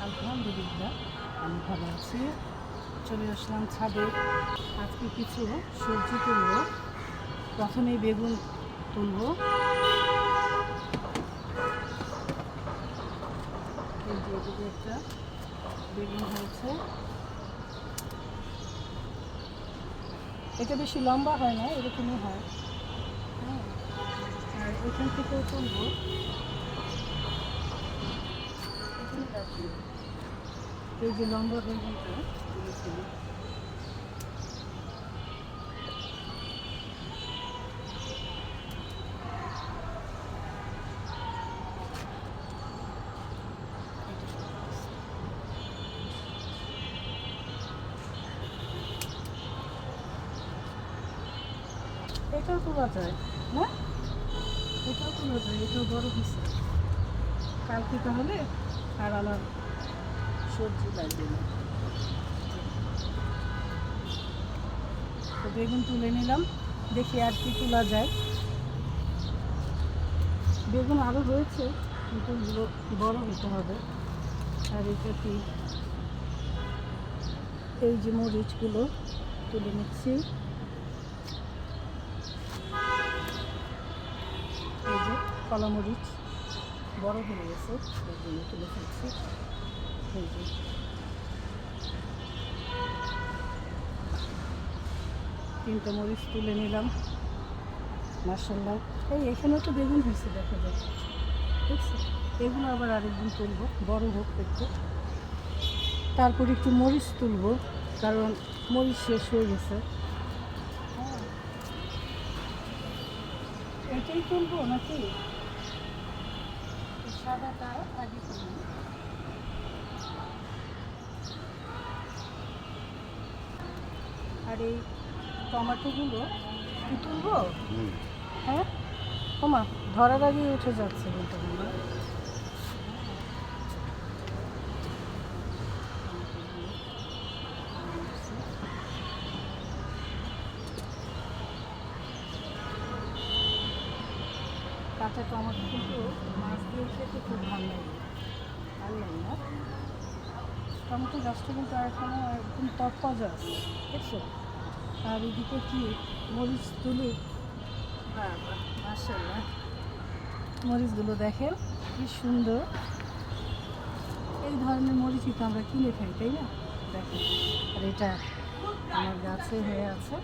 আলহামদুলিল্লাহ আমি ভালো আছি। চলে আসলাম ছাদে। আজকে কিছু সবজি তুলব। প্রথমেই বেগুন তুলব। এই যে এদিকে একটা বেগুন হয়েছে। এটা বেশি লম্বা হয় না, এরকমই হয়। হ্যাঁ, আর এখান থেকেও তুলব। এই যে লম্বা বেগুনটা তুলেছিল। এটাও তোলা যায় না? এটাও তোলা যায়, এটাও বড় হয়েছে। কালকে তাহলে আর আমার সবজি লাগবে না। তো বেগুন তুলে নিলাম, দেখি আর কি তোলা যায়। বেগুন আরও রয়েছে, কিন্তু এগুলো বড় হতে হবে। আর এটা কি, এই যে মরিচগুলো তুলে নিচ্ছি। এই যে কলা মরিচ বড় হয়ে গেছে, এই জন্য তুলে ফেলছি। এই যে তিনটা মরিচ তুলে নিলাম। মাশাআল্লাহ, এই এখানেও তো বেগুন হয়েছে, দেখা যায়, দেখছি। এগুলো আবার আরেকদিন তুলবো, বড় হোক একটু। তারপর একটু মরিচ তুলবো, কারণ মরিচ শেষ হয়ে গেছে। হ্যাঁ, এটাই তুলবো নাকি সাদাটা আগে তুলবো? আর এই টমেটোগুলো কি তুলবো? হ্যাঁ, ওমা, ধরার আগেই উঠে যাচ্ছে কিন্তু। কাঁচা টমেটো কিন্তু মাছ দিয়ে খেতে খুব ভালো লাগে, ভালো লাগে না? টমেটো গাছটা কিন্তু এখনও একদম তরতাজা আছে, দেখছো? আর এদিকে কি মরিচ তুলি, মাশাআল্লাহ, মরিচগুলো দেখেন কি সুন্দর। এই ধরনের মরিচই তো আমরা কিনে খাই, তাই না? দেখেন, আর এটা আমার গাছে হয়ে আছে।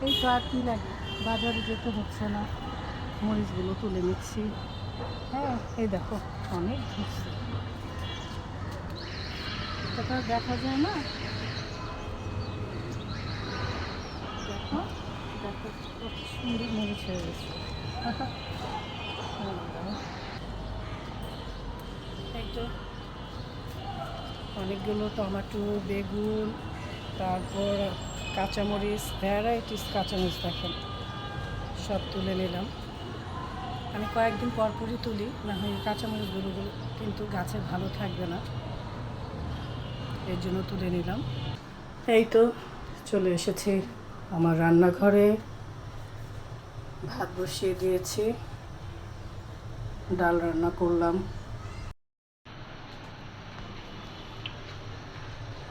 এই তো আর কি লাগে, বাজারে যেতে হচ্ছে না, মরিচগুলো তুলে নিচ্ছি। হ্যাঁ, এই দেখো অনেক ঘুরছে, এটা দেখা যায় না। দেখো দেখো কত সুন্দর মরিচ হয়ে গেছে। এই তো অনেকগুলো টমেটো, বেগুন, তারপর কাঁচামরিচ, ভ্যারাইটিস কাঁচামরিচ দেখেন, সব তুলে নিলাম। আমি কয়েকদিন পরপরই তুলি, না হয় কাঁচামরিচগুলো কিন্তু গাছে ভালো থাকবে না, এর জন্য তুলে নিলাম। এই তো চলে এসেছি আমার রান্নাঘরে। ভাত বসিয়ে দিয়েছি, ডাল রান্না করলাম,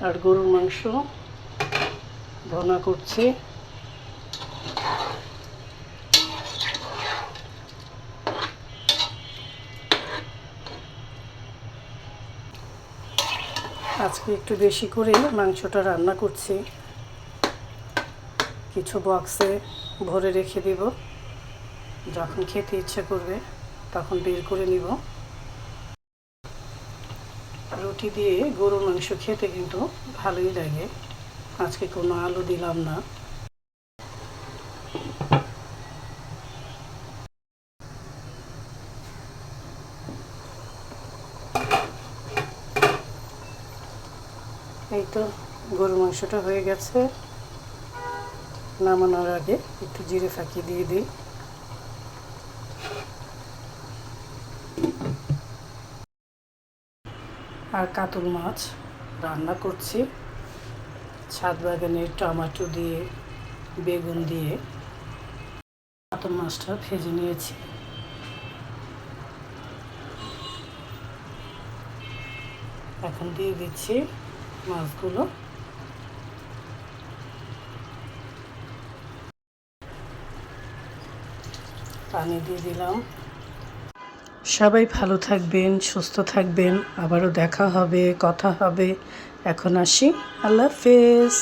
আর গরুর মাংস ভর্না করছি। আজকে একটু বেশি করে মাংসটা রান্না করছি, কিছু বক্সে ভরে রেখে দিব, যখন খেতে ইচ্ছে করবে তখন বের করে নিব। রুটি দিয়ে গরুর মাংস খেতে কিন্তু ভালোই লাগে। আজকে কোনো আলু দিলাম না। এই তো গরুর মাংসটা হয়ে গেছে, নামানোর আগে একটু জিরে ফাঁকি দিয়ে দিই। আর কাতল মাছ রান্না করছি ছাদ বাগানের টমেটো দিয়ে, বেগুন দিয়ে কাতল মাছটা ভেজে নিয়েছি। এখন দিয়ে দিচ্ছি মাছগুলো। পানি দিয়ে দিলাম। সবাই ভালো থাকবেন, সুস্থ থাকবেন। আবারও দেখা হবে, কথা হবে। এখন আসি, আল্লাহ হাফেজ।